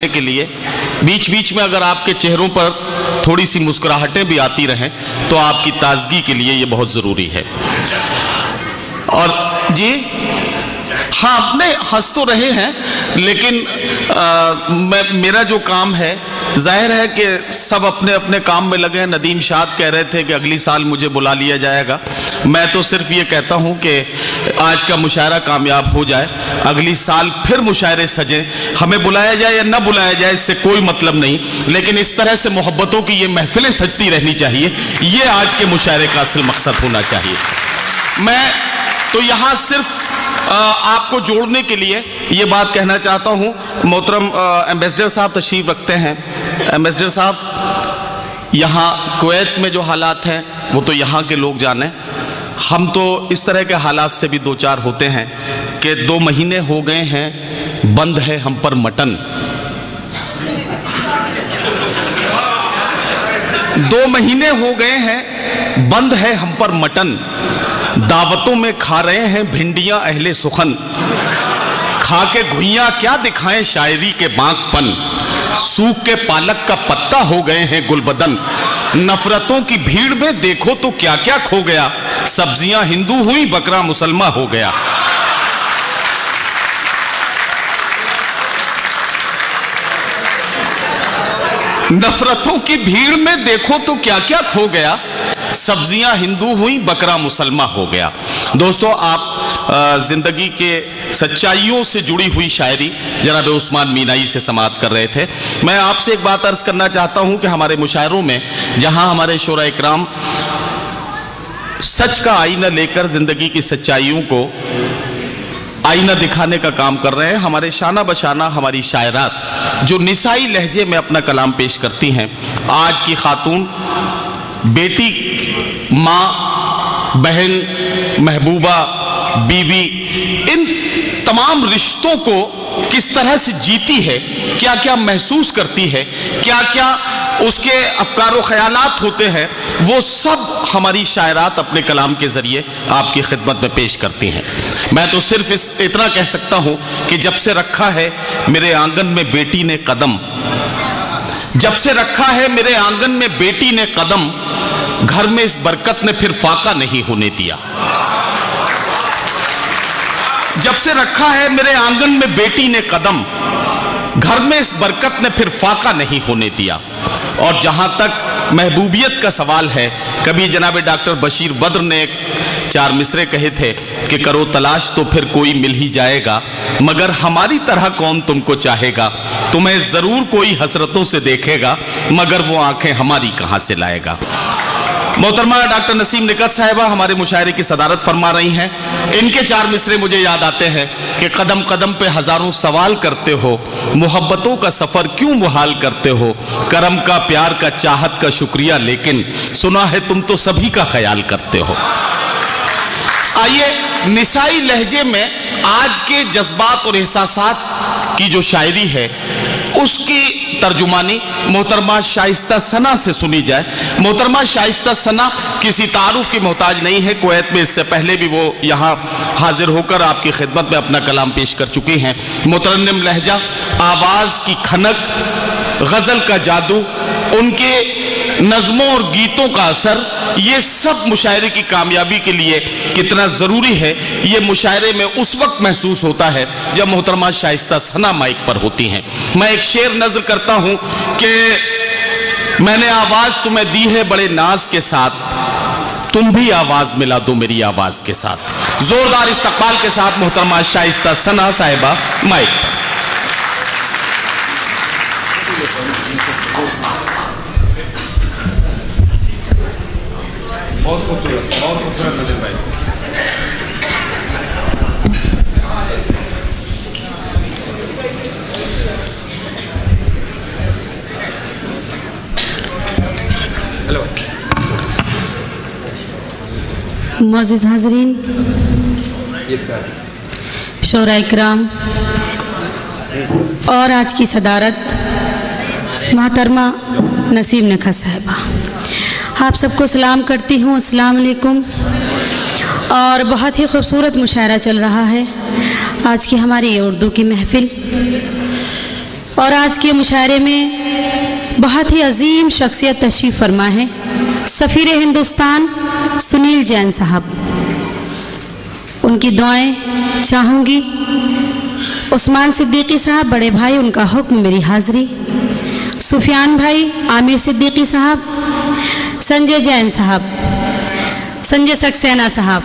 के लिए बीच बीच में अगर आपके चेहरों पर थोड़ी सी मुस्कुराहटें भी आती रहें तो आपकी ताजगी के लिए ये बहुत ज़रूरी है। और जी हाँ, अपने हंस तो रहे हैं, लेकिन मेरा जो काम है, जाहिर है कि सब अपने अपने काम में लगे हैं। नदीम शाद कह रहे थे कि अगली साल मुझे बुला लिया जाएगा। मैं तो सिर्फ ये कहता हूँ कि आज का मुशायरा कामयाब हो जाए, अगली साल फिर मुशायरे सजें। हमें बुलाया जाए या ना बुलाया जाए इससे कोई मतलब नहीं, लेकिन इस तरह से मोहब्बतों की ये महफिलें सजती रहनी चाहिए। ये आज के मुशायरे का असल मकसद होना चाहिए। मैं तो यहाँ सिर्फ आपको जोड़ने के लिए ये बात कहना चाहता हूँ। मोहतरम एम्बेसडर साहब तशरीफ़ रखते हैं। एम्बेसडर साहब, यहाँ कुवैत में जो हालात हैं वो तो यहाँ के लोग जाने, हम तो इस तरह के हालात से भी दो चार होते हैं कि 2 महीने हो गए हैं बंद है हम पर मटन। 2 महीने हो गए हैं बंद है हम पर मटन, दावतों में खा रहे हैं भिंडियां अहले सुखन, खा के घुइयां क्या दिखाएं शायरी के बांकपन, सूख के पालक का पत्ता हो गए हैं गुलबदन, नफरतों की भीड़ में देखो तो क्या क्या खो गया, सब्जियां हिंदू हुई बकरा मुसलमान हो गया। नफरतों की भीड़ में देखो तो क्या क्या खो गया, सब्जियां हिंदू हुई बकरा मुसलमान हो गया। दोस्तों, आप जिंदगी के सच्चाइयों से जुड़ी हुई शायरी जनाब उस्मान मीनाई से समाअत कर रहे थे। मैं आपसे एक बात अर्ज करना चाहता हूं कि हमारे मुशायरों में जहां हमारे शोरा इकराम सच का आईना लेकर जिंदगी की सच्चाइयों को आईना दिखाने का काम कर रहे हैं, हमारे शाना बशाना हमारी शायरात जो निसाई लहजे में अपना कलाम पेश करती हैं, आज की खातून, बेटी, माँ, बहन, महबूबा, बीवी, इन तमाम रिश्तों को किस तरह से जीती है, क्या क्या महसूस करती है, क्या क्या उसके अफकार ख्यालात होते हैं, वो सब हमारी शायरात अपने कलाम के जरिए आपकी खिदमत में पेश करती हैं। मैं तो सिर्फ इतना कह सकता हूं कि जब से रखा है मेरे आंगन में बेटी ने कदम, जब से रखा है मेरे आंगन में बेटी ने कदम, घर में इस बरकत ने फिर फाका नहीं होने दिया। जब से रखा है मेरे आंगन में बेटी ने कदम, घर में इस बरकत ने फिर फाका नहीं होने दिया। और जहां तक महबूबियत का सवाल है, कभी जनाब डॉक्टर बशीर बद्र ने 4 मिसरे कहे थे कि करो तलाश तो फिर कोई मिल ही जाएगा, मगर हमारी तरह कौन तुमको चाहेगा, तुम्हें जरूर कोई हसरतों से देखेगा, मगर वो आंखें हमारी कहां से लाएगा। मोहतरमा डॉक्टर नसीम निकत साहिबा हमारे मुशायरे की सदारत फरमा रही हैं। इनके 4 मिसरे मुझे याद आते हैं कि कदम कदम पे हजारों सवाल करते हो, मोहब्बतों का सफर क्यों मुहाल करते हो, करम का, प्यार का, चाहत का शुक्रिया, लेकिन सुना है तुम तो सभी का ख्याल करते हो। आइए निसाई लहजे में आज के जज्बात और एहसासात की जो शायरी है उसकी तर्जुमानी मोहतरमा शाइस्ता सना से सुनी जाए। मोहतरमा शाइस्ता सना किसी तारुफ की मोहताज नहीं है, कुवैत में इससे पहले भी वो यहाँ हाजिर होकर आपकी खिदमत में अपना कलाम पेश कर चुकी हैं। मुतरन्निम लहजा, आवाज़ की खनक, गज़ल का जादू, उनके नज़मों और गीतों का असर, ये सब मुशायरे की कामयाबी के लिए कितना ज़रूरी है, ये मुशायरे में उस वक्त महसूस होता है जब मोहतरमा शाइस्ता सना माइक पर होती हैं। मैं एक शेर नज़र करता हूँ कि मैंने आवाज़ तुम्हें दी है बड़े नाज के साथ, तुम भी आवाज़ मिला दो मेरी आवाज़ के साथ। जोरदार इस्तकबाल के साथ मोहतरमा शाइस्ता सना साहिबा माइक। बहुत खूबसूरत नदीम भाई। हेलो मुअज़्ज़िज़ हाज़रीन, शोरा इकराम और आज की सदारत मोहतरमा नसीम निकत साहिबा, आप सबको सलाम करती हूँ। अस्सलाम वालेकुम। और बहुत ही खूबसूरत मुशायरा चल रहा है आज की हमारी उर्दू की महफिल। اور آج کے مشاعرے میں بہت ہی عظیم شخصیت تشریف فرما ہے سفیر ہندوستان سنیل جین صاحب. ان کی دعائیں چاہوں گی. عثمان صدیقی صاحب بڑے بھائی، ان کا حکم میری حاضری. سفیان بھائی، عامر صدیقی صاحب، سنجے جین صاحب، سنجے سکسینہ صاحب،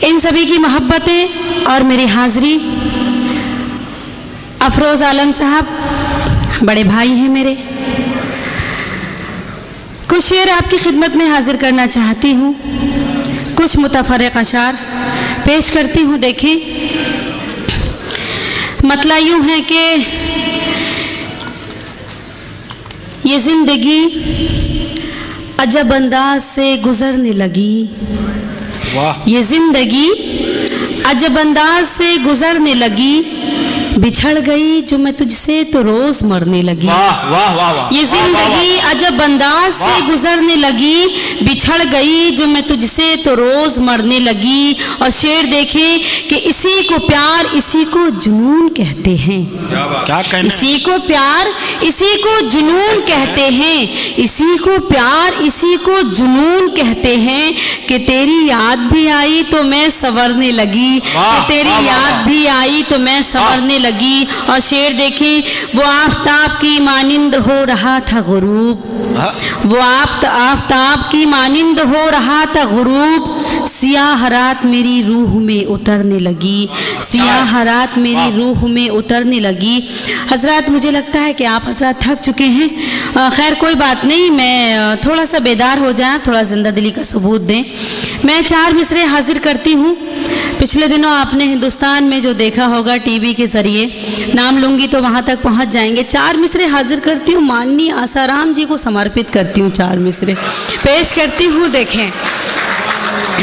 ان سبھی کی محبتیں اور میری حاضری. افروز عالم صاحب بڑے بھائی ہیں میرے. کچھ شعر آپ کی خدمت میں حاضر کرنا چاہتی ہوں، کچھ متفرق اشعار پیش کرتی ہوں. دیکھیں، مطلع یوں ہے کہ یہ زندگی عجب انداز سے گزرنے لگی. یہ زندگی عجب انداز سے گزرنے لگی، بچھڑ گئی جو میں تجھ سے تو روز مرنے لگی. یہ زندگی عجب انداز سے گزرنے لگی، بچھڑ گئی جو میں تجھ سے تو روز مرنے لگی. اور شعر دیکھیں کہ اسی کو پیار اسی کو جنون کہتے ہیں. اسی کو پیار اسی کو جنون کہتے ہیں. اسی کو پیار اسی کو جنون کہتے ہیں. کہ تیری یاد بھی آئی تو میں سنورنے لگی، کہ تیری یاد بھی آئی تو میں سنورنے لگی. اور شعر دیکھیں، وہ آفتاب کی مانند ہو رہا تھا غروب، وہ آفتاب کی مانند ہو رہا تھا غروب. سیاہ رات میری روح میں اترنے لگی، سیاہ رات میری روح میں اترنے لگی. حضرات، مجھے لگتا ہے کہ آپ حضرات تھک چکے ہیں. خیر کوئی بات نہیں، میں تھوڑا سا بیدار ہو جائیں، تھوڑا زندہ دلی کا ثبوت دیں. میں 4 مصرے حاضر کرتی ہوں. پچھلے دنوں آپ نے ہندوستان میں جو دیکھا ہوگا ٹی وی کے ذریعے، نام لوں گی تو وہاں تک پہنچ جائیں گے. 4 مصرے حاضر کرتی ہوں، ماننی آسارام جی کو سمرپت کرتی ہوں. 4 مصرے پیش کرتی ہوں. دیکھیں،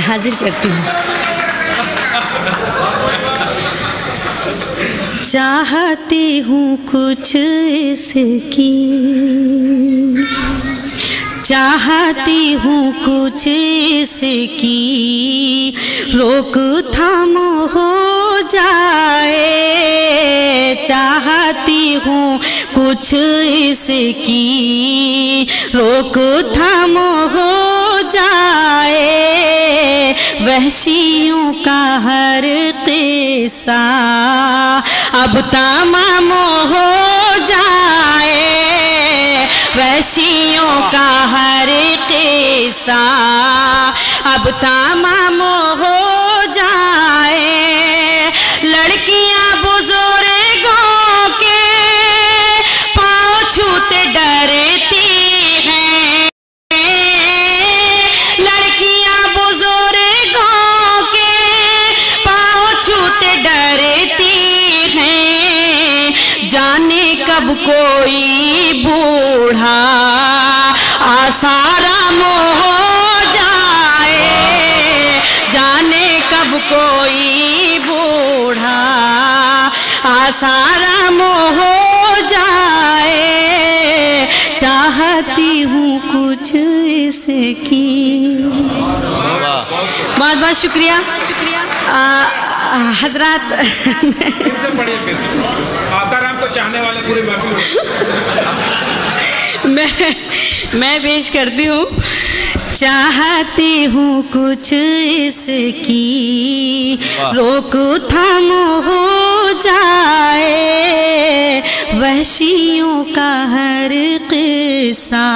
حاضر کرتی ہوں. چاہتی ہوں کچھ اس کی، چاہتی ہوں کچھ اس کی، روک تھام ہو جائے. چاہتی ہوں کچھ اس کی، روک تھام ہو جائے. وحشیوں کا ہر قصہ اب تمام ہو جائے. وحشیوں کا ہر قصہ اب تمام ہو جائے. لڑکیاں بزرگوں کے پاؤں چھوتے ڈرتی ہیں. لڑکیاں بزرگوں کے پاؤں چھوتے ڈرتی ہیں. جانے کب کوئی بوڑھا آسارام ہو جائے. جانے کب کوئی بوڑھا آسارام ہو جائے. چاہتی ہوں کچھ اس کی. بہت بہت شکریہ حضرات. آسارام کو چاہنے والے پورے میں پیش کرتی ہوں. چاہتی ہوں کچھ اس کی، روک تھام ہو جائے. وحشیوں کا ہر قصہ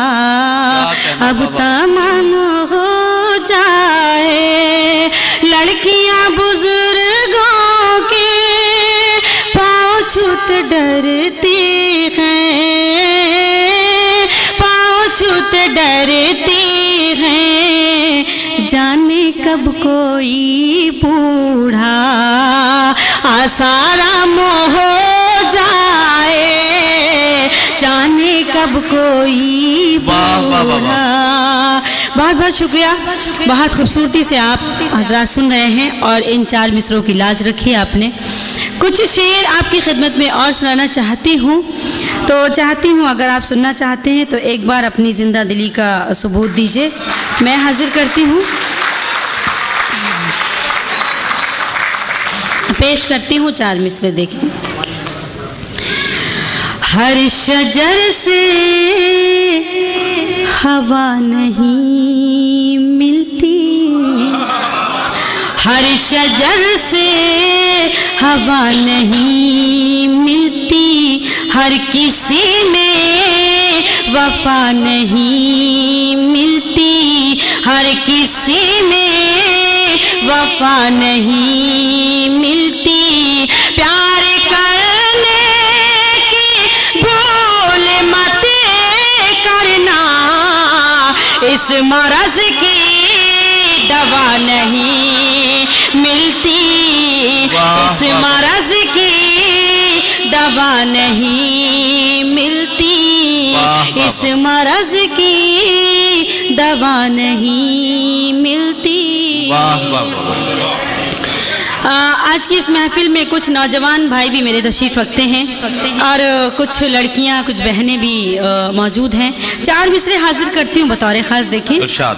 اب تمام ہو جائے. لڑکیاں بزرگوں کے پاؤں چھوت ڈرتی ہیں، پاؤں چھوت ڈرتی ہیں. جانے کب کوئی بوڑھا آسارام ہو جائے. جانے کب کوئی بوڑھا. بہت بہت شکریہ. بہت خوبصورتی سے آپ حضرات سن رہے ہیں اور ان 4 مصروں کی لاج رکھی آپ نے. کچھ شعر آپ کی خدمت میں اور سنانا چاہتی ہوں، تو چاہتی ہوں اگر آپ سننا چاہتے ہیں تو ایک بار اپنی زندہ دلی کا ثبوت دیجئے. میں حاضر کرتی ہوں، پیش کرتی ہوں 4 مصرے. دیکھیں، हर शजर से हवा नहीं मिलती, हर शजर से हवा नहीं मिलती, हर किसी में वफा नहीं मिलती, हर किसी में वफा नहीं मिलती। प्यार करने की भूल मत करना, इस मरज़ की दवा नहीं मिलती, इस मरज़ की दवा नहीं मिलती, इस मरज़ की दवा नहीं मिलती। वाह वाह वाह। आज की इस महफिल में कुछ नौजवान भाई भी मेरे तशरीफ़ रखते हैं और कुछ लड़कियां, कुछ बहनें भी मौजूद हैं। 4 मिसरे हाजिर करती हूँ बतौर ख़ास। देखें इरशाद।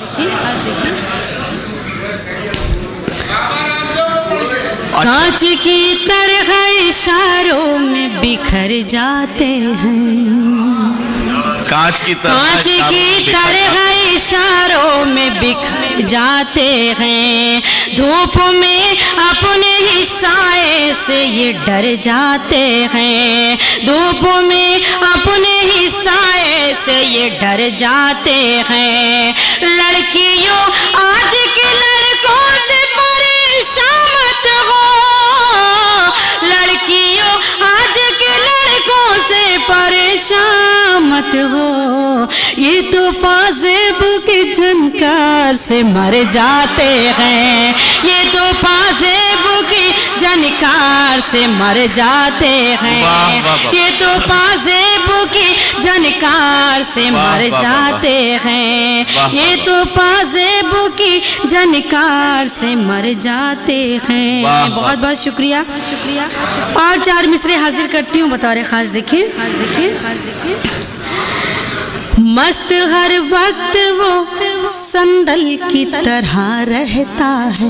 कांच की तरह इशारों में बिखर जाते हैं, कांच की तरह इशारों में बिखर जाते हैं, धूप में अपने ही साए से ये डर जाते हैं, धूप में अपने ही साए से ये डर जाते हैं। लड़कियों आज के लड़कों से परेशान मत हो, लड़कियों आज के लड़कों से परेशान मत हो, ये तो पाज़ेब के झनकार से मर जाते हैं, ये तो पाज़ेब के झनकार से मर जाते हैं, ये तो पाज़ेब के झनकार से मर जाते हैं, ये तो पाज़ेब के झनकार से मर जाते हैं। बहुत बहुत शुक्रिया। और 4 मिसरे हाजिर करती हूँ बतौर ख़ास। देखें मस्त हर वक्त वो संदल की तरह रहता है,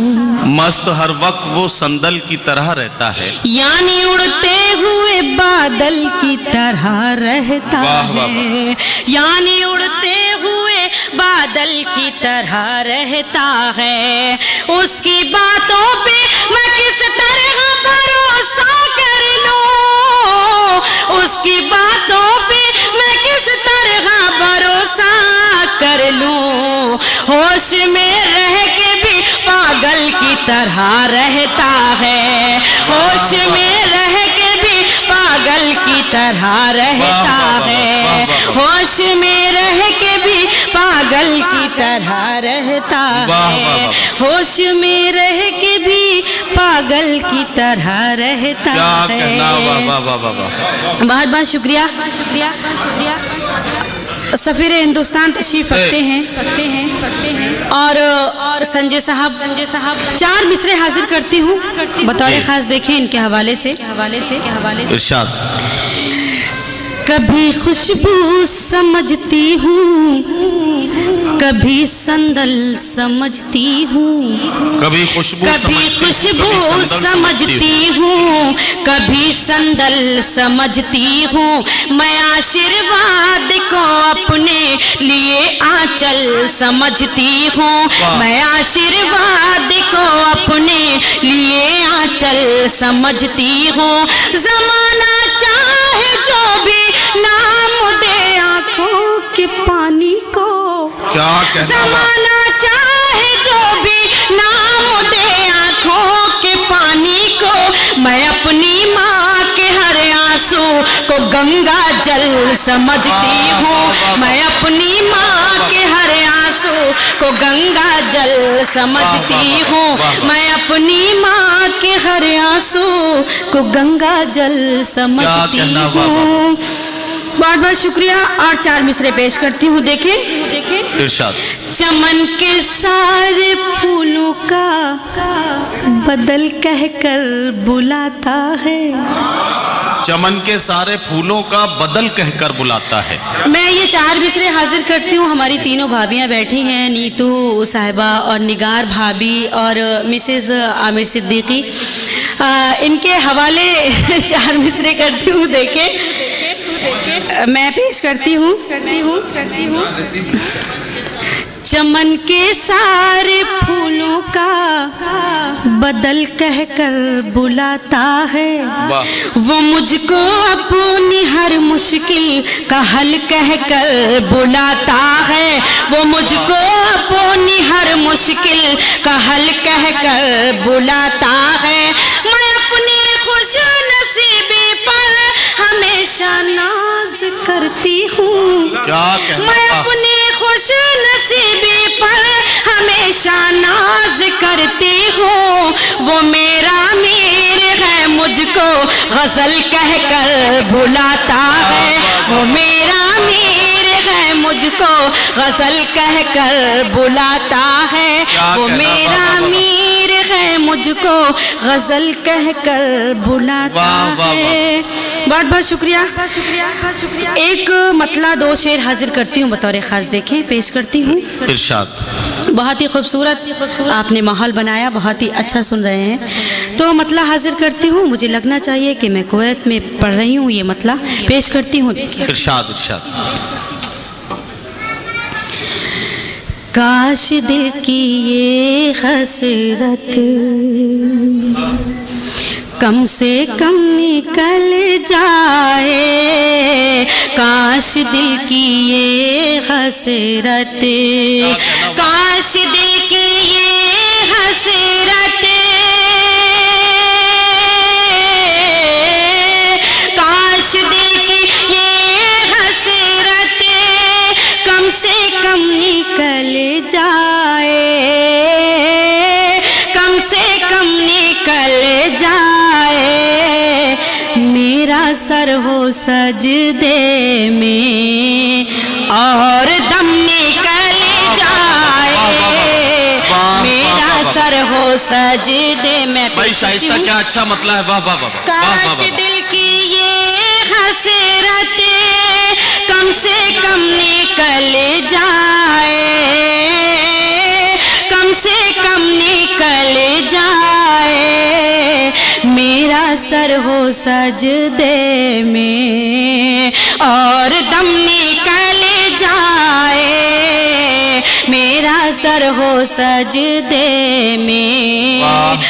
मस्त हर वक्त वो संदल की तरह रहता है, यानी उड़ते हुए बादल की तरह रहता है, यानी उड़ते हुए बादल की तरह रहता है। उसकी बातों पे मैं किस तरह भरोसा कर लूं, उसकी बातों पे मैं किस तरह भरोसा कर लूं, होश में रह के भी पागल की तरह रहता है, होश में रह के भी पागल की तरह रहता है, होश में रह के भी पागल की तरह रहता है, होश में रह के भी पागल की तरह रहता है। बहुत बहुत शुक्रिया। सफ़ीर हिंदुस्तान तशरीफ़ रखते हैं और संजय साहब 4 मिसरे हाजिर करती हूँ बतौर ख़ास। देखें इनके हवाले से इरशाद। कभी खुशबू समझती हूँ, कभी संदल समझती हूँ, कभी खुशबू समझती हूँ, कभी संदल समझती हूँ। मैं आशीर्वाद को अपने लिए आंचल समझती हूँ, मैं आशीर्वाद को अपने लिए आंचल समझती हूँ। ज़माना चाहे जो भी नाम दे आँखों के पानी को, क्या कहना, ज़माना चाहे जो भी नाम दे आँखों के पानी को, मैं अपनी माँ के हर आंसू को गंगा जल समझती हूँ, मैं अपनी माँ के हर आंसू को गंगा जल समझती हूँ, मैं अपनी माँ के हर आंसू को गंगा जल समझती हूँ। बहुत बहुत शुक्रिया। और 4 मिसरे पेश करती हूँ। देखें इरशाद। चमन के सारे फूलों का बदल कहकर बुलाता है, चमन के सारे फूलों का बदल कहकर बुलाता है। मैं ये 4 मिसरे हाजिर करती हूँ। हमारी तीनों भाभियाँ बैठी हैं, नीतू साहिबा और निगार भाभी और मिसेज आमिर सिद्दीकी। इनके हवाले 4 मिसरे करती हूँ। देखें میں پیش کرتی ہوں چمن کے سارے پھولوں کا بدل کہہ کر بلاتا ہے، وہ مجھ کو اپنی ہر مشکل کا حل کہہ کر بلاتا ہے، وہ مجھ کو اپنی ہر مشکل کا حل کہہ کر بلاتا ہے۔ میں اپنی خوش نصیبی پر ہمیشہ ناز کرتی ہوں، میں اپنی خوش نصیبی پر ہمیشہ ناز کرتی ہوں، وہ میرا میر ہے مجھ کو غزل کہہ کر بلاتا ہے، وہ میرا میر ہے مجھ کو غزل کہہ کر بلاتا ہے، وہ میرا میر ہے مجھ کو غزل کہہ کر بلاتا ہے۔ بہت بہت شکریہ۔ ایک مطلع دو شعر حاضر کرتی ہوں بطور خاص، دیکھیں پیش کرتی ہوں۔ ارشاد۔ بہت ہی خوبصورت آپ نے ماحول بنایا، بہت ہی اچھا سن رہے ہیں، تو مطلع حاضر کرتی ہوں۔ مجھے لگنا چاہیے کہ میں کویت میں پڑھ رہی ہوں، یہ مطلع پیش کرتی ہوں۔ ارشاد ارشاد۔ کاش دل کی یہ حسرت کم سے کم نکل جائے، کاش دل کی یہ حسرت، کاش دل کی یہ حسرت، کاش دل کی یہ حسرت کم سے کم نکل جائے، کم سے کم نکل جائے، میرا سر ہو سجدے میں اور دم نکل جائے، میرا سر ہو سجدے میں۔ بھائی شائستہ کیا اچھا مطلع ہے، واہ واہ واہ۔ کاش دل کی یہ حسرت کم سے کم نکل جائے، کم سے کم نکل جائے، میرا سر ہو سجدے میں اور دم نکل جائے، میرا سر ہو سجدے میں۔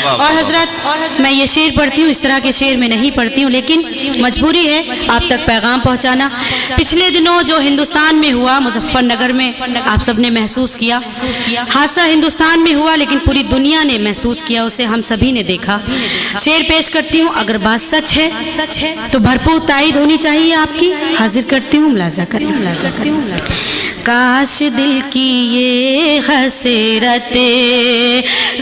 اور حضرت میں یہ شعر پڑھتی ہوں، اس طرح کے شعر میں نہیں پڑھتی ہوں، لیکن مجبوری ہے آپ تک پیغام پہنچانا۔ پچھلے دنوں جو ہندوستان میں ہوا، مظفر نگر میں، آپ سب نے محسوس کیا، حادثہ ہندوستان میں ہوا لیکن پوری دنیا نے محسوس کیا اسے، ہم سبھی نے دیکھا۔ شعر پیش کرتی ہوں، اگر بات سچ ہے تو بھرپور تائید ہونی چاہیے آپ کی، حاضر کرتی ہوں، ملاحظہ کریں۔ کاش دل کی یہ حسرت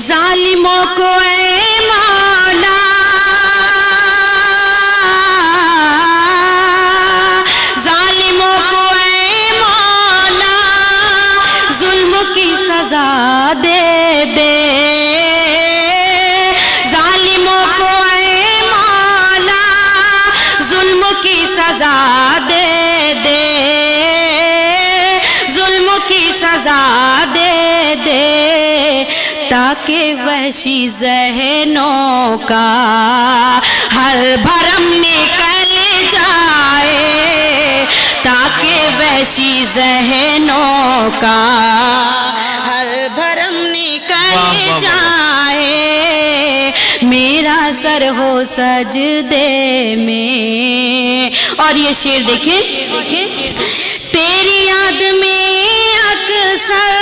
ظالموں کو اے مولا، ظالموں کو اے مولا ظلم کی سزا دے دے، ظالموں کو اے مولا ظلم کی سزا دے دے، کی سزا دے دے، تاکہ وحشی ذہنوں کا ہر بھرم نکل جائے، تاکہ وحشی ذہنوں کا ہر بھرم نکل جائے، میرا سر ہو سجدے میں۔ اور یہ شعر دیکھیں، تیری یاد میں اکثر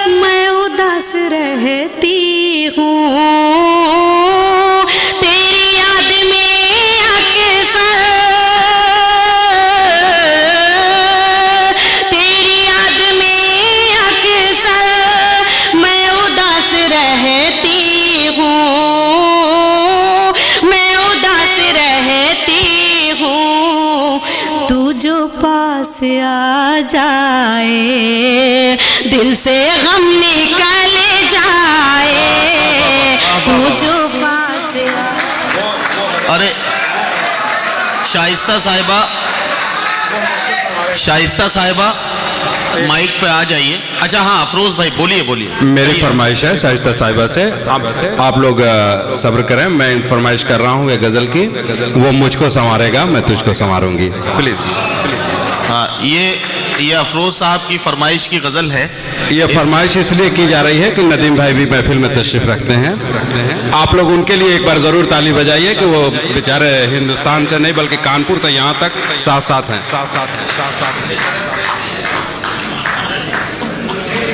میں اداس رہتی ہوں، تیری یاد میں اکثر، تیری یاد میں اکثر میں اداس رہتی ہوں، میں اداس رہتی ہوں، تو جو پاس آ جائے دل سے غم نکل جائے، تو جو پاس آ۔ ارے شائستہ صاحبہ، شائستہ صاحبہ माइक पे आ जाइए। अच्छा हाँ अफरोज भाई बोलिए बोलिए। मेरी फरमाइश है शाइस्ता साहिबा से, आप लोग सब्र करें, मैं फरमाइश कर रहा हूँ ये गजल की, वो मुझको संवारेगा मैं तुझको संवारूंगी, प्लीज। हाँ ये अफरोज साहब की फरमाइश की गजल है। ये फरमाइश इसलिए की जा रही है कि नदीम भाई भी महफिल में तशरीफ रखते हैं, आप लोग उनके लिए एक बार जरूर ताली बजाइए कि वो बेचारे हिंदुस्तान से नहीं बल्कि कानपुर से यहाँ तक साथ साथ हैं।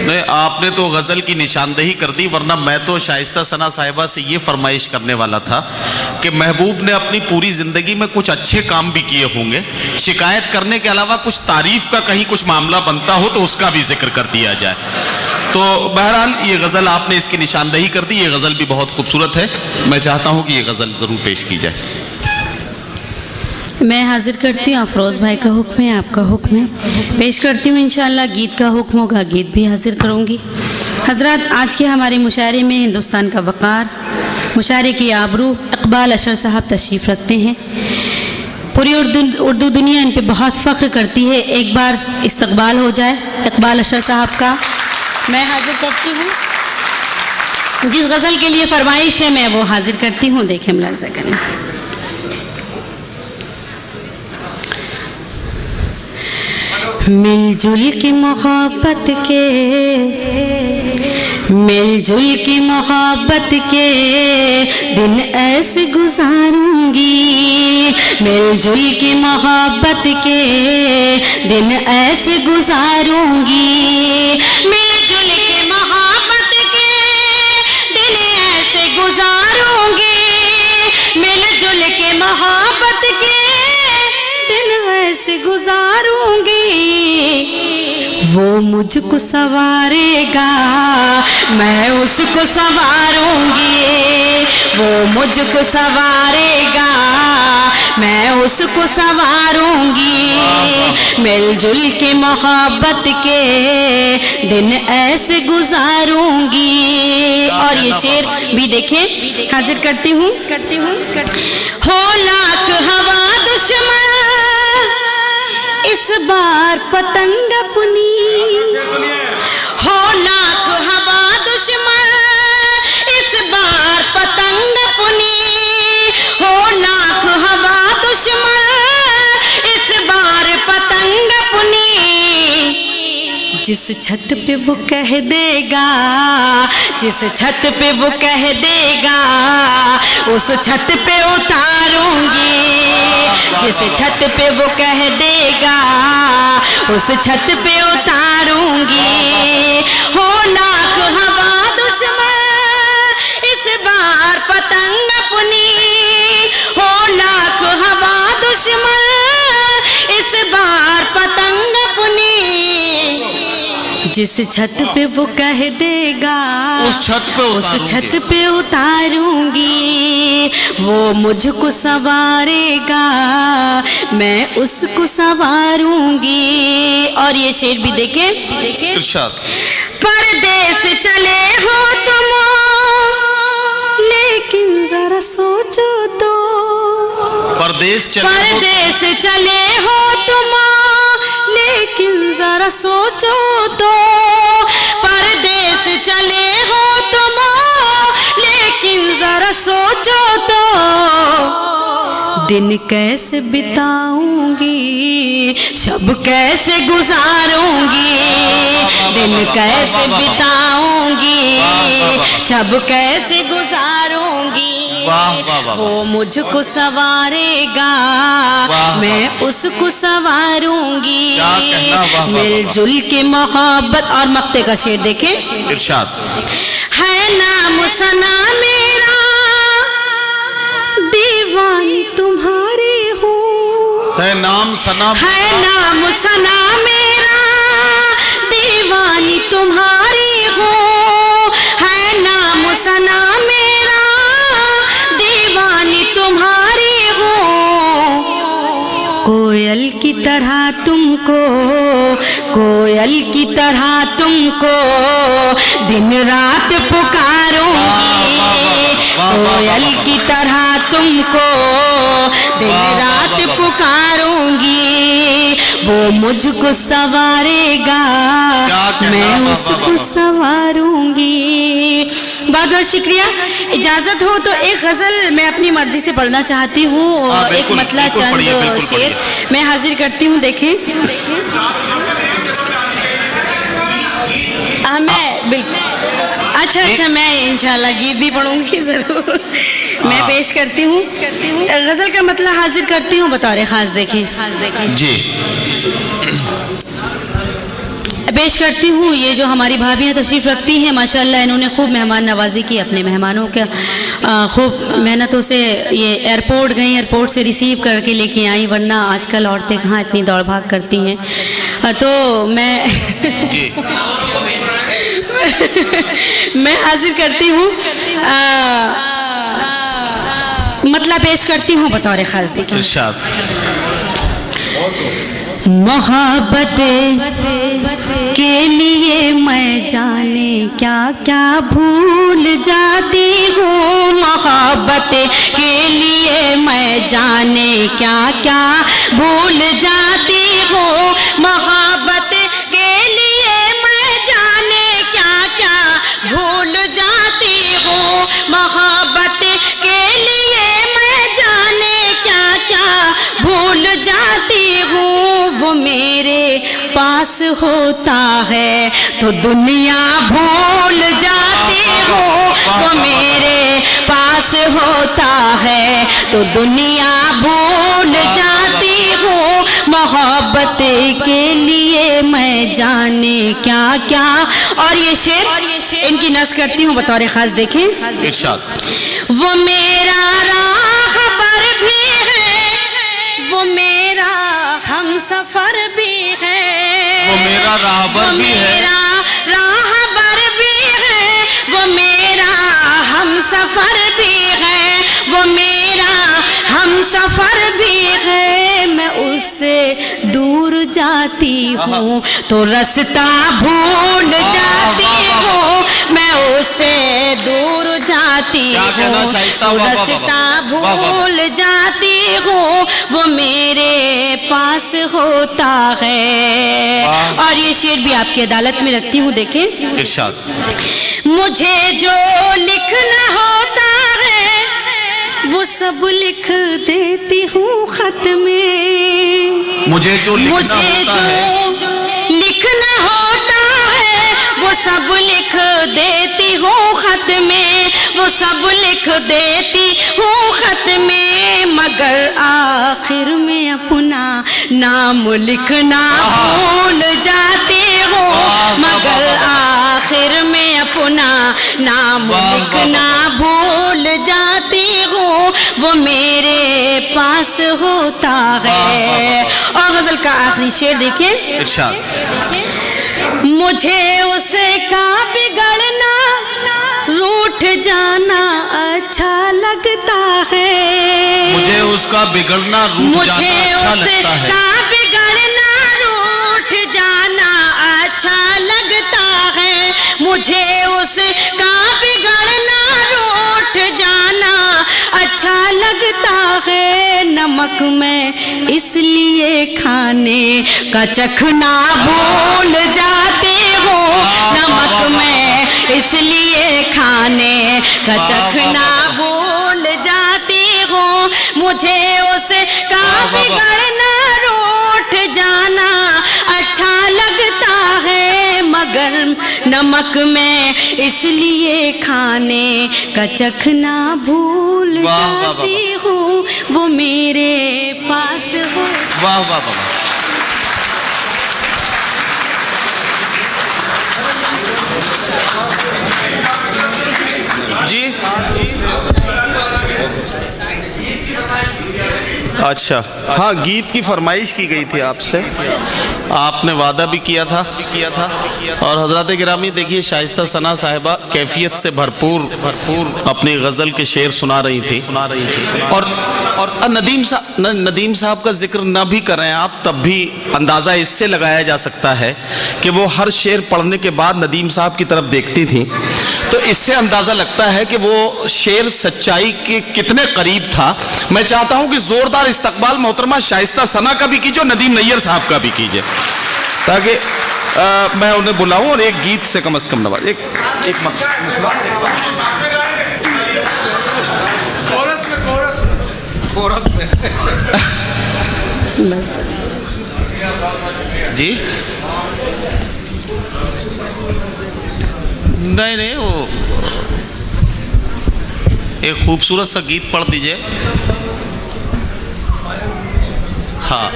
नहीं आपने तो गज़ल की निशानदेही कर दी, वरना मैं तो शाइस्ता सना साहिबा से ये फरमाइश करने वाला था कि महबूब ने अपनी पूरी ज़िंदगी में कुछ अच्छे काम भी किए होंगे, शिकायत करने के अलावा कुछ तारीफ़ का कहीं कुछ मामला बनता हो तो उसका भी जिक्र कर दिया जाए। तो बहरहाल ये गज़ल आपने इसकी निशानदेही कर दी, ये गज़ल भी बहुत खूबसूरत है, मैं चाहता हूँ कि ये गज़ल ज़रूर पेश की जाए। मैं हाजिर करती हूँ, अफरोज़ भाई का हुक्म है, आपका हुक्म है, पेश करती हूँ। इंशाअल्लाह गीत का हुक्म होगा, गीत भी हाजिर करूँगी। हज़रात आज के हमारे मुशायरे में हिंदुस्तान का वक़ार, मुशायरे की आबरू इकबाल अशर साहब तशरीफ़ रखते हैं। पूरी उर्दू दुनिया इन पे बहुत फ़ख्र करती है, एक बार इस्तकबाल हो जाए इकबाल अशर साहब का। मैं हाजिर करती हूँ, जिस गज़ल के लिए फरमाइश है मैं वो हाजिर करती हूँ, देखें मुलाज़ा करें। मिलजुल की मोहब्बत के, मिलजुल की मोहब्बत के दिन ऐसे गुजारूंगी, मिलजुल की मोहब्बत के दिन ऐसे गुजारूंगी, मिलजुल की मोहब्बत के दिन ऐसे गुजारूंगी, मिलजुल के मोहब्बत के दिन ऐसे गुजारूंगी। वो मुझको संवारेगा मैं उसको संवारूंगी, वो मुझको संवारेगा मैं उसको संवारूंगी, मिलजुल के मोहब्बत के दिन ऐसे गुजारूंगी। और ये शेर भी देखें, हाजिर करती हूँ। हो लाख हवा दुश्मन इस बार पतंग अपनी, हो लाख हवा दुश्मन इस बार पतंग अपनी, हो लाख हवा दुश्मन इस बार पतंग अपनी, जिस छत पे वो कह देगा, जिस छत पे वो कह देगा उस छत पे उतारूंगी, जिस छत पे वो कह देगा उस छत पे उतारूंगी, हो लाख हवा दुश्मन इस बार पतंग अपनी, हो लाख हवा दुश्मन इस बार पतंग अपनी, जिस छत पे वो कह देगा उस छत पे उतारूंगी, वो मुझको संवारेगा मैं उसको संवारूंगी। और ये शेर भी देखें, इरशाद। परदेस चले हो तुम लेकिन जरा सोचो तो, परदेस चले हो तुम लेकिन जरा सोचो तो, परदेस चले हो तुम लेकिन जरा सोचो तो, दिन कैसे बिताऊंगी शब कैसे गुजारूंगी, दिन कैसे बिताऊंगी शब कैसे गुजारूंगी, वो मुझको संवारेगा मैं उसको संवारूंगी, मिलजुल के मोहब्बत। और मक्ते का शेर देखें, इरशाद। है नाम सना मेरा दीवानी तुम्हारे हो, है नाम सना, है नाम सना मेरा दीवानी तुम्हारी हो, है नाम सना मेरा दीवानी तुम्हारी हो, कोयल की तरह तुमको, कोयल की तरह तुमको दिन रात पुकारूंगी, कोयल की तरह तुमको दिन रात पुकारूंगी, वो जो मुझको संवारेगा मैं उसको संवारूंगी। बहुत बहुत शुक्रिया। इजाजत हो तो एक गजल मैं अपनी मर्जी से पढ़ना चाहती हूँ और एक मतला चंद शेर मैं हाजिर करती हूँ। देखें मैं बिल्कुल अच्छा मैं इंशाल्लाह गीत भी पढ़ूंगी ज़रूर। मैं पेश करती हूँ गज़ल का मतलब हाजिर करती हूँ बतौर खास। देखें जी पेश करती हूँ। ये जो हमारी भाभियाँ तशरीफ़ रखती हैं माशाअल्लाह, इन्होंने खूब मेहमान नवाजी की अपने मेहमानों का, खूब मेहनतों से ये एयरपोर्ट गई, एयरपोर्ट से रिसीव करके लेके आई, वरना आजकल औरतें कहाँ इतनी दौड़ भाग करती हैं। तो मैं मैं हाजिर करती हूँ मतलब पेश करती हूँ बतौर खास। देखिए मोहब्बत के लिए मैं जाने क्या क्या भूल जाती हूँ। मोहब्बत के लिए मैं जाने क्या क्या भूल जाती हूँ। मोहब्बत के लिए मैं जाने क्या क्या भूल जाती हूँ। मोहब्बत के लिए मैं जाने क्या क्या भूल जाती हूँ। वो मेरे पास होता है तो दुनिया भूल जाती हूँ। वो मेरे पास होता है तो दुनिया भूल जाती हूँ। मोहब्बत के लिए मैं जाने क्या क्या। और ये शेर इनकी नस करती हूँ बतौर खास। देखें वो मेरा राहबर भी है, वो मेरा हम सफर भी है, वो मेरा राहबर भी है, राहबर भी है, वो मेरा हम सफर भी है, वो मेरा हम सफर भी है। मैं उससे दूर जाती हूँ तो रास्ता भूल जाती हूँ। मैं उससे दूर जाती हूँ तो रास्ता भूल जाती हूँ। वो मेरे पास होता है। और ये शेर भी आपकी अदालत में रखती हूँ। देखें मुझे जो लिखना होता है वो सब लिख देती हूँ खत में। मुझे जो लिखना होता है वो सब लिख देती हूँ खत में, वो सब लिख देती हूँ खत में। मगर आखिर में अपना नाम लिखना भूल जाती हूँ। मगर आखिर में अपना नाम लिखना भूल जाती हूँ। वो मेरे पास होता है। और गजल का आखिरी शेर देखिए मुझे उसे का बिगड़ना रूठ जाना अच्छा लगता है। मुझे उसका बिगड़ना रूठ जाना अच्छा लगता है। का बिगड़ना रूठ जाना अच्छा लगता है। मुझे उसका बिगड़ना रूठ जाना अच्छा लगता है। नमक में इसलिए खाने का चखना भूल जाती हूँ। नमक में इसलिए खाने का चखना भूल जाती हूँ। मुझे उसका बिगड़ना रूठ जाना अच्छा लगता है। मगर नमक में इसलिए खाने का चखना भूल जाती हूँ। वो मेरे पास हो। वाह वाह वाह। जी अच्छा हाँ, गीत की फरमाइश की गई थी आपसे, आपने वादा भी किया था। और हजरत गिरामी देखिए, शाइस्ता सना साहिबा कैफियत से भरपूर अपनी गज़ल के शेर सुना रही थी। और اور ندیم صاحب کا ذکر نہ بھی کریں آپ تب بھی اندازہ اس سے لگایا جا سکتا ہے کہ وہ ہر شعر پڑھنے کے بعد ندیم صاحب کی طرف دیکھتی تھیں، تو اس سے اندازہ لگتا ہے کہ وہ شعر سچائی کے کتنے قریب تھا۔ میں چاہتا ہوں کہ زوردار استقبال محترمہ شائستہ ثنا کا بھی کیجیے اور ندیم نیر صاحب کا بھی کیجیے، تاکہ میں انہیں بلاؤں اور ایک گیت سے کم از کم نواز بس جی نہیں وہ ایک خوبصورت سا گیت پڑھ دیجئے۔ ہاں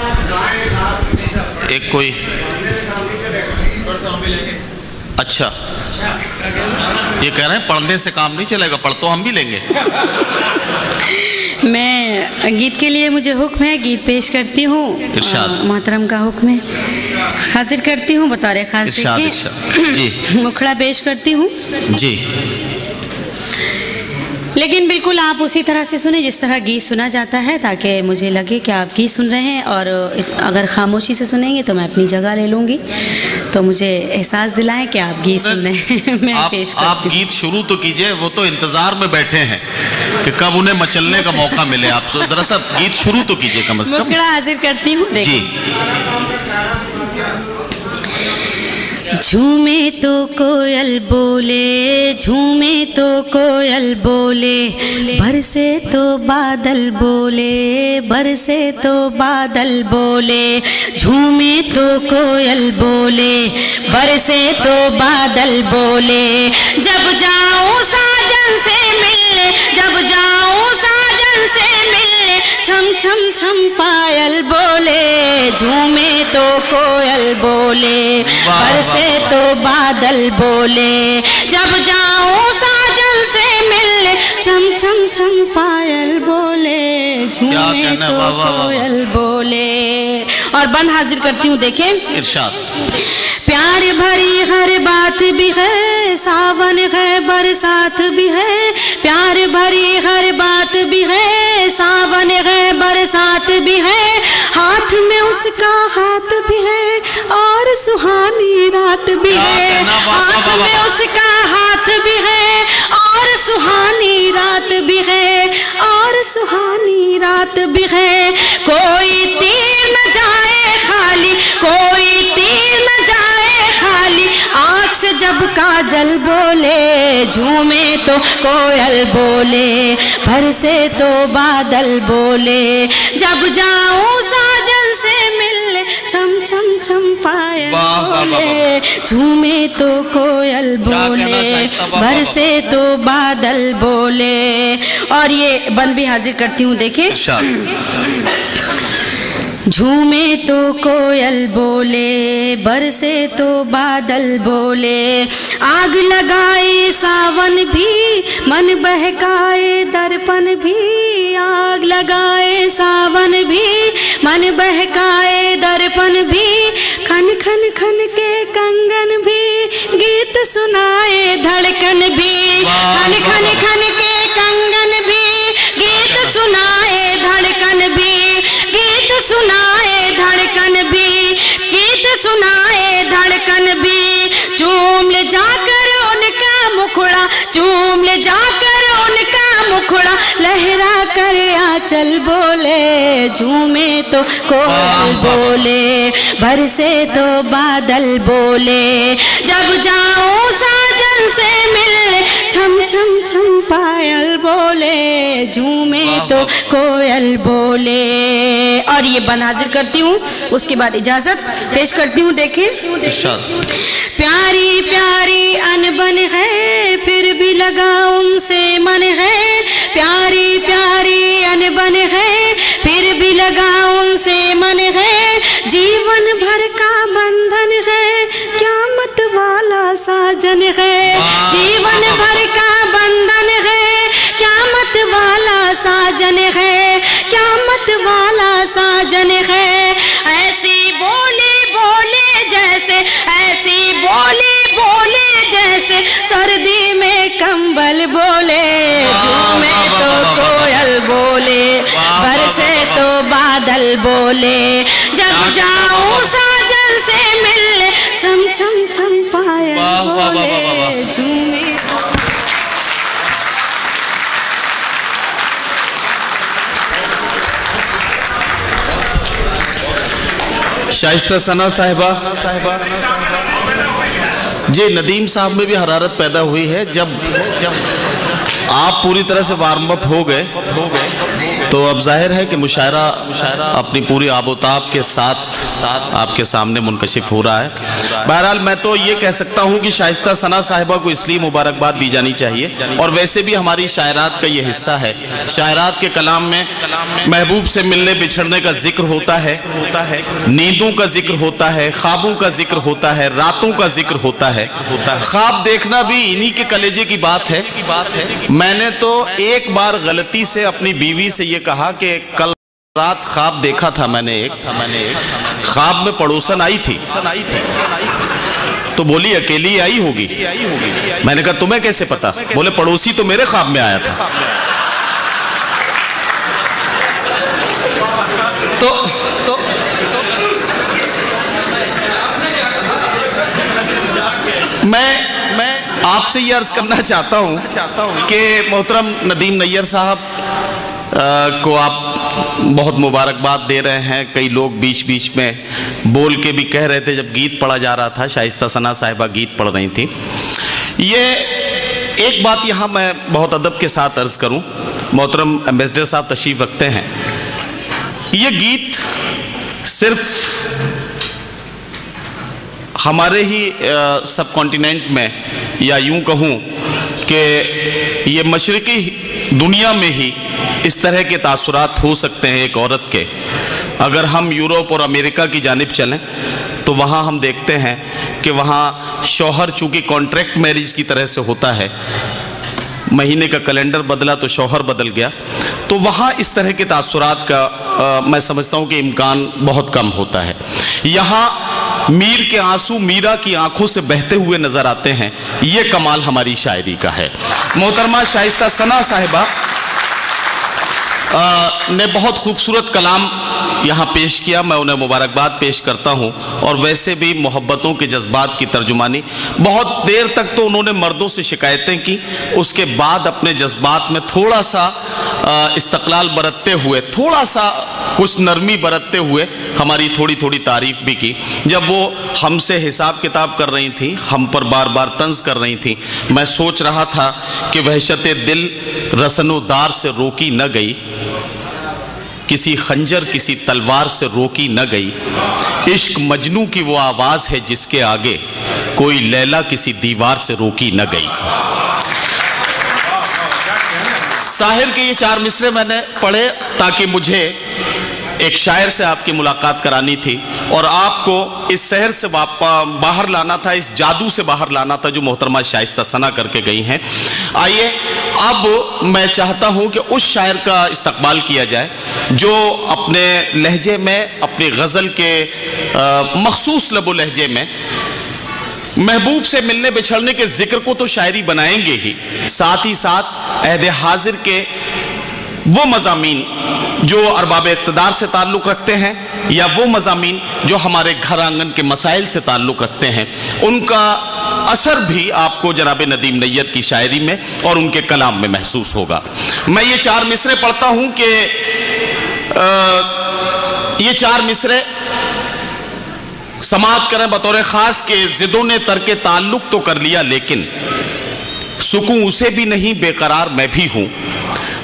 ایک کوئی اچھا یہ کہہ رہے ہیں پڑھنے سے کام نہیں چلے گا، پڑھ تو ہم بھی لیں گے۔ میں گیت کے لیے مجھے حکم ہے، گیت پیش کرتی ہوں، محترم کا حکم ہے، حاضر کرتی ہوں بطور خاص جی مکھڑا پیش کرتی ہوں جی، لیکن بالکل آپ اسی طرح سے سنیں جس طرح گیت سنا جاتا ہے، تاکہ مجھے لگے کہ آپ گیت سن رہے ہیں، اور اگر خاموشی سے سنیں گے تو میں اپنی جگہ لے لوں گی، تو مجھے احساس دلائیں کہ آپ گیت سن رہے ہیں۔ میں پیش کرتی ہوں، آپ گیت شروع تو کیجئے، وہ تو انتظار میں بیٹھے ہیں کہ کب انہیں مچلنے کا موقع ملے، آپ ذرا سا گیت شروع تو کیجئے کم از کم۔ مکڑا حاضر کرتی ہوں، دیکھیں۔ جی جھومے تو کوئل بولے، جھومے تو کوئل بولے، برسے تو بادل بولے، برسے تو بادل بولے، جھومے تو کوئل بولے، برسے تو بادل بولے، جب جاؤں ساجن سے ملنے، جب جاؤں ساجن سے ملنے، چھم چھم چھم پائل بولے، جھومے تو کوئل بولے، برسے تو بادل بولے، جب جاؤں ساجن سے ملنے، چھم چھم چھم پائل بولے، جھومے تو کوئل بولے۔ اور بند حاضر کرتی ہوں، دیکھیں ارشاد۔ پیار بھری ہر بات بھی ہے، ساون ہے برسات بھی ہے، پیار بھری ہر بات بھی ہے، ساون ہے برسات بھی ہے، ہاتھ میں اس کا ہاتھ بھی ہے اور سہانی رات بھی ہے، ہاتھ میں اس کا ہاتھ بھی ہے اور سہانی رات بھی ہے، اور سہانی رات بھی ہے، کوئی تیر نہ جائے خالی، کوئی تیر نہ جائے خالی، آنکھ سے جب کاجل بولے، جھومے تو کوئل بولے، برسے تو بادل بولے، جب جاؤں ساجن سے ملنے، چھم چھم چھم پائل بولے، جھومے تو کوئل بولے، برسے تو بادل بولے۔ اور یہ بند بھی حاضر کرتی ہوں، دیکھیں۔ جھومے تو کوئل بولے، برسے تو بادل بولے، آگ لگائے ساون بھی، من بہکائے درپن بھی، آگ لگائے ساون بھی، من بہکائے درپن بھی، کھن کھن کھن کے کنگن بھی، گیت سنائے دھڑکن بھی، کھن کھن کھن کے کنگن بھی، گیت سنائے دھڑکن بھی، گیت سنائے دھڑکن بھی، گیت سنائے دھڑکن بھی، چوم لے جا کر ان کا مکھڑا، چوم لے جا کر ان کا مکھڑا، لہرا کر آنچل بولے، جھومے تو کوئل بولے، برسے تو بادل بولے، جب جاؤں ساجن سے ملنے، چھم چھم چھم پائل بولے، جھومے تو کوئل بولے۔ اور یہ بند حاضر کرتی ہوں، اس کے بعد اجازت پیش کرتی ہوں، دیکھیں۔ پیاری پیاری انبن ہے، پھر بھی لگا ان سے من ہے، پیاری پیاری انبن ہے، پھر بھی لگا ان سے من ہے، جیون بھر کا بندھن ہے، قیامت والا ساجن ہے، جیون بھر کا بندھن ہے، قیامت والا ساجن ہے، قیامت والا ساجن ہے، ایسی بولی بولے جیسے، ایسی بولی بولے جیسے، سردی میں کمبل بولے، جھومے تو کوئل بولے، झूमे। शाइस्ता सना साहिबा जी, नदीम साहब में भी हरारत पैदा हुई है। जब आप पूरी तरह से वार्म अप हो गए तो अब जाहिर है कि मुशायरा अपनी पूरी आबोताब के साथ आपके सामने मुनकशिफ हो रहा है। बहरहाल मैं तो ये कह सकता हूँ कि शाइस्ता सना साहिबा को इसलिए मुबारकबाद दी जानी चाहिए, और वैसे भी हमारी शायरात का ये हिस्सा है। शायरात के कलाम में महबूब से मिलने बिछड़ने का जिक्र होता है, नींदों का जिक्र होता है, ख्वाबों का जिक्र होता है, रातों का जिक्र होता है। ख्वाब देखना भी इन्हीं के कलेजे की बात है। मैंने तो एक बार गलती से अपनी बीवी से ये कहा कि कल रात ख्वाब देखा था मैंने एक ख्वाब में पड़ोसन आई थी। तो बोली अकेली आई होगी। मैंने कहा तुम्हें कैसे पता? बोले पड़ोसी तो मेरे ख्वाब में आया था। तो मैं आपसे ये अर्ज करना चाहता हूँ कि मोहतरम नदीम नैयर साहब को आप बहुत मुबारकबाद दे रहे हैं। कई लोग बीच बीच में बोल के भी कह रहे थे, जब गीत पढ़ा जा रहा था, शाइस्ता सना साहिबा गीत पढ़ रही थी। ये एक बात यहाँ मैं बहुत अदब के साथ अर्ज करूँ, मोहतरम एम्बेसडर साहब तशरीफ़ रखते हैं। ये गीत सिर्फ हमारे ही सब कॉन्टिनेंट में, या यूं कहूं कि ये मशरक़ी दुनिया में ही इस तरह के तासुरात हो सकते हैं एक औरत के। अगर हम यूरोप और अमेरिका की जानिब चलें तो वहाँ हम देखते हैं कि वहाँ शौहर चूँकि कॉन्ट्रैक्ट मैरिज की तरह से होता है, महीने का कैलेंडर बदला तो शौहर बदल गया, तो वहाँ इस तरह के तासुरात का मैं समझता हूँ कि इम्कान बहुत कम होता है। यहाँ मीर के आंसू मीरा की आंखों से बहते हुए नजर आते हैं। ये कमाल हमारी शायरी का है। मोहतरमा शाइस्ता सना साहिबा ने बहुत खूबसूरत कलाम यहाँ पेश किया, मैं उन्हें मुबारकबाद पेश करता हूँ। और वैसे भी मोहब्बतों के जज्बात की तर्जुमानी, बहुत देर तक तो उन्होंने मर्दों से शिकायतें की, उसके बाद अपने जज्बात में थोड़ा सा इस्तक़लाल बरतते हुए, थोड़ा सा कुछ नरमी बरतते हुए हमारी थोड़ी थोड़ी तारीफ़ भी की। जब वो हमसे हिसाब किताब कर रही थी, हम पर बार बार तंज कर रही थी, मैं सोच रहा था कि वहशत दिल रसनोदार से रोकी न गई, किसी खंजर किसी तलवार से रोकी न गई, इश्क मजनू की वो आवाज़ है जिसके आगे कोई लैला किसी दीवार से रोकी न गई। साहिर के ये 4 मिसरे मैंने पढ़े ताकि मुझे एक शायर से आपकी मुलाकात करानी थी और आपको इस शहर से बाहर लाना था, इस जादू से बाहर लाना था जो मोहतरमा शाइस्ता सना करके गई हैं। आइए अब मैं चाहता हूं कि उस शायर का इस्तकबाल किया जाए जो अपने लहजे में, अपनी गज़ल के मखसूस लबो लहजे में महबूब से मिलने बिछड़ने के जिक्र को तो शायरी बनाएंगे ही, साथ ही साथ अहद हाजिर के वो मज़ामीन जो अरबाब इक़्तिदार से ताल्लुक़ रखते हैं या वो मज़ामीन जो हमारे घर आंगन के मसाइल से ताल्लुक़ रखते हैं, उनका असर भी आपको जनाब नदीम नैयर की शायरी में और उनके कलाम में महसूस होगा। मैं ये 4 मिसरे पढ़ता हूँ कि ये 4 मिसरे समाअत करें बतौर ख़ास के ज़िदों ने तर्क ताल्लुक़ तो कर लिया लेकिन सुकून उसे भी नहीं बेकरार मैं भी हूँ।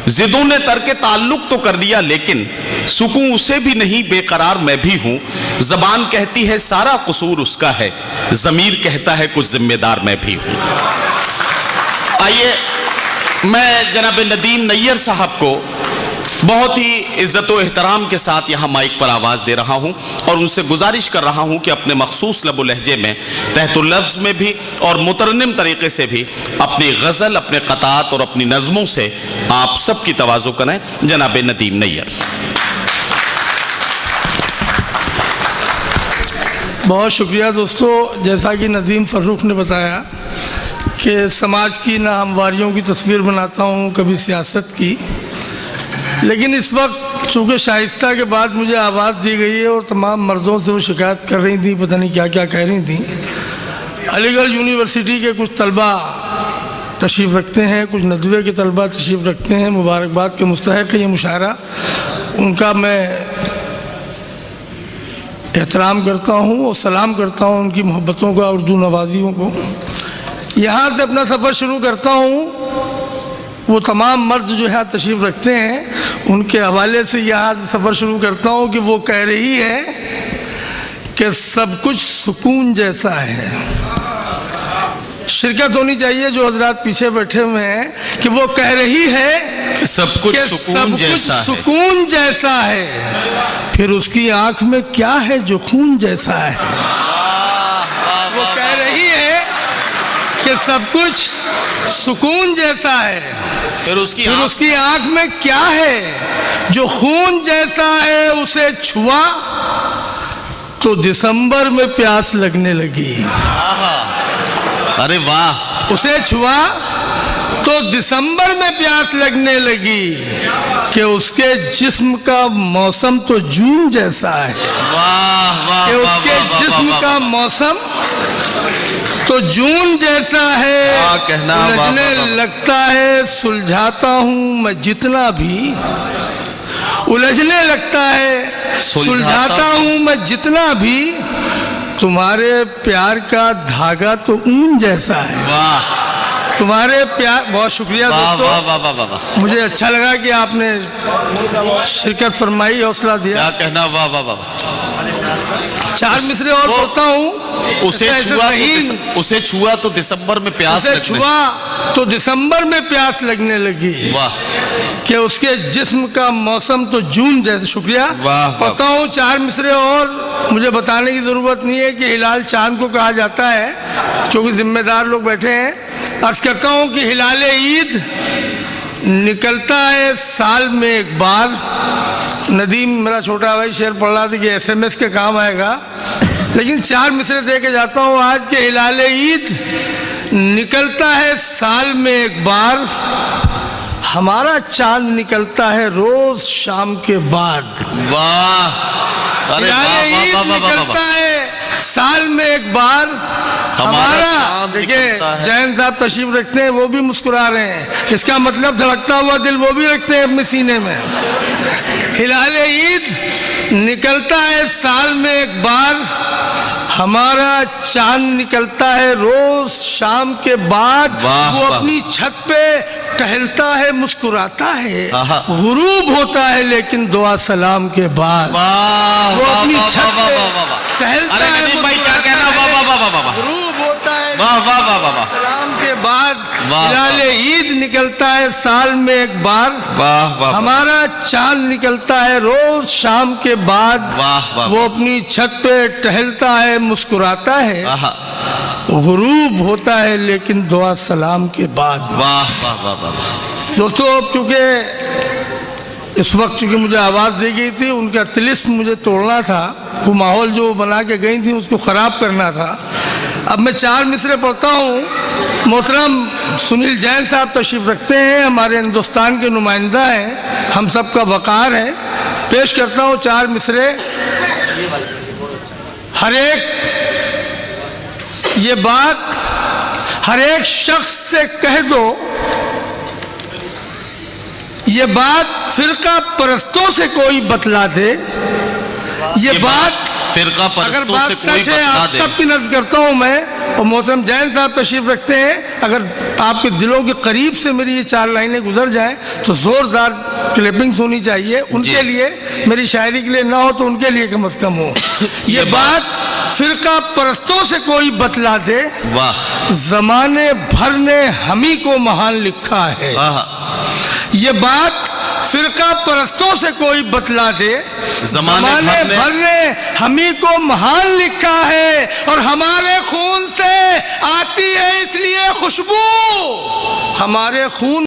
ज़िदों ने तर्क ताल्लुक़ तो कर लिया लेकिन सुकून उसे भी नहीं बेकरार मैं भी हूँ। ज़बान कहती है सारा कसूर उसका है, ज़मीर कहता है कुछ ज़िम्मेदार मैं भी हूँ। आइए मैं जनाब नदीम नैयर साहब को बहुत ही इज़्ज़त व एहतराम के साथ यहाँ माइक पर आवाज़ दे रहा हूँ और उनसे गुजारिश कर रहा हूँ कि अपने मखसूस लबो लहजे में, तहतुल लफ्ज़ में भी और मुतरन्निम तरीक़े से भी अपनी गज़ल, अपने क़तात और अपनी नज़मों से आप सब की तवाज़ु करें। जनाब नदीम नैयर। बहुत शुक्रिया दोस्तों। जैसा कि नदीम फ़र्रुख ने बताया कि समाज की नाहमवारियों की तस्वीर बनाता हूँ, कभी सियासत की, लेकिन इस वक्त चूँकि शाइस्ता के बाद मुझे आवाज़ दी गई है और तमाम मर्दों से वो शिकायत कर रही थी, पता नहीं क्या क्या कह रही थी, علی گڑھ یونیورسٹی کے کچھ طلبہ تشریف رکھتے ہیں، کچھ ندوے کے طلبہ تشریف رکھتے ہیں، مبارکباد کے مستحق ہے یہ مشاعرہ، ان کا میں احترام کرتا ہوں اور سلام کرتا ہوں ان کی محبتوں کا، اردو نوازیوں کو۔ یہاں سے اپنا سفر شروع کرتا ہوں، وہ تمام مرد جو ہے تشریف رکھتے ہیں ان کے حوالے سے یہاں سے سفر شروع کرتا ہوں کہ وہ کہہ رہی ہے کہ سب کچھ سکون جیسا ہے۔ شرکت ہونی چاہیے جو حضرات پیچھے بیٹھے ہوئے ہیں کہ وہ کہہ رہی ہے کہ سب کچھ سکون جیسا ہے، پھر اس کی آنکھ میں کیا ہے جو خون جیسا ہے۔ وہ کہہ رہی ہے کہ سب کچھ سکون جیسا ہے، پھر اس کی آنکھ میں کیا ہے جو خون جیسا ہے۔ اسے چھوا تو دسمبر میں پیاس لگنے لگی۔ ارے واہ! اسے چھوا تو دسمبر میں پیاس لگنے لگی کہ اس کے جسم کا موسم تو جون جیسا ہے۔ کہ اس کے جسم کا موسم تو جون جیسا ہے۔ الجھنے لگتا ہے سلجھاتا ہوں میں جتنا بھی، الجھنے لگتا ہے سلجھاتا ہوں میں جتنا بھی، تمہارے پیار کا دھاگا تو اون جیسا ہے۔ تمہارے پیار، بہت شکریہ دوستو، مجھے اچھا لگا کہ آپ نے شرکت فرمائی، حوصلہ دیا۔ کیا کہنا، واہ واہ واہ! 4 مصرے اور پڑھتا ہوں۔ اسے چھوا تو دسمبر میں پیاس لگنے، اسے چھوا تو دسمبر میں پیاس لگنے لگی کہ اس کے جسم کا موسم تو جون جیسا۔ شکریہ پڑھتا ہوں 4 مصرے اور۔ مجھے بتانے کی ضرورت نہیں ہے کہ ہلال چاند کو کہا جاتا ہے، کیونکہ ذمہ دار لوگ بیٹھے ہیں۔ عرض کرتا ہوں کہ ہلال عید نکلتا ہے سال میں ایک بار۔ ندیم میرا چھوٹا بھائی شعر پڑھ رہا تھا کہ SMS کے کام آئے گا، لیکن 4 مصرے دے کے جاتا ہوں آج کے ہلال عید نکلتا ہے سال میں ایک بار، ہمارا چاند نکلتا ہے روز شام کے بعد۔ ہلال عید نکلتا ہے سال میں ایک بار ہمارا۔ دیکھیں جین صاحب تشریف رکھتے ہیں، وہ بھی مسکرا رہے ہیں، اس کا مطلب دھڑکتا ہوا دل وہ بھی رکھتے ہیں اپنے سینے میں۔ ہلال عید نکلتا ہے سال میں ایک بار، ہمارا چاند نکلتا ہے روز شام کے بعد۔ وہ اپنی چھت پہ ٹہلتا ہے مسکراتا ہے، غروب ہوتا ہے لیکن دعا سلام کے بعد۔ وہ اپنی چھت پہ ٹہلتا ہے غروب ہوتا ہے سلام کے بعد۔ ہلال عید نکلتا ہے سال میں ایک بار، ہمارا چاند نکلتا ہے روز شام کے بعد۔ وہ اپنی چھت پہ ٹہلتا ہے مسکراتا ہے، غروب ہوتا ہے لیکن دعا سلام کے بعد۔ دوستو اب چونکہ اس وقت مجھے آواز دی گئی تھی، ان کا طلسم مجھے توڑنا تھا، وہ ماحول جو بنا کے گئی تھی اس کو خراب کرنا تھا۔ اب میں 4 مصرے پڑھتا ہوں۔ محترم سنیل جین صاحب تشریف رکھتے ہیں، ہمارے ہندوستان کے نمائندہ ہیں، ہم سب کا وقار ہے۔ پیش کرتا ہوں 4 مصرے۔ ہر ایک یہ بات ہر ایک شخص سے کہہ دو، یہ بات فرقہ پرستوں سے کوئی بتلا دے، یہ بات فرقہ اگر پرستوں بات سے کوئی سچ ہے، بتلا آپ دے۔ سب کی نظر کرتا ہوں میں، اور محترم جین صاحب تشریف رکھتے ہیں، اگر آپ کے دلوں کے قریب سے میری یہ 4 لائنیں گزر جائیں تو زوردار کلپنگز ہونی چاہیے ان کے لیے، میری شاعری کے لیے نہ ہو تو ان کے لیے کم از کم ہو۔ یہ بات فرقہ پرستوں سے کوئی بتلا دے، زمانے بھر نے ہمیں کو مہان لکھا ہے۔ یہ بات فرقہ پرستوں سے کوئی بتلا دے، زمانے بھر نے ہمیں کو مہان لکھا ہے، اور ہمارے خون سے آتی ہے اس لیے خوشبو، ہمارے خون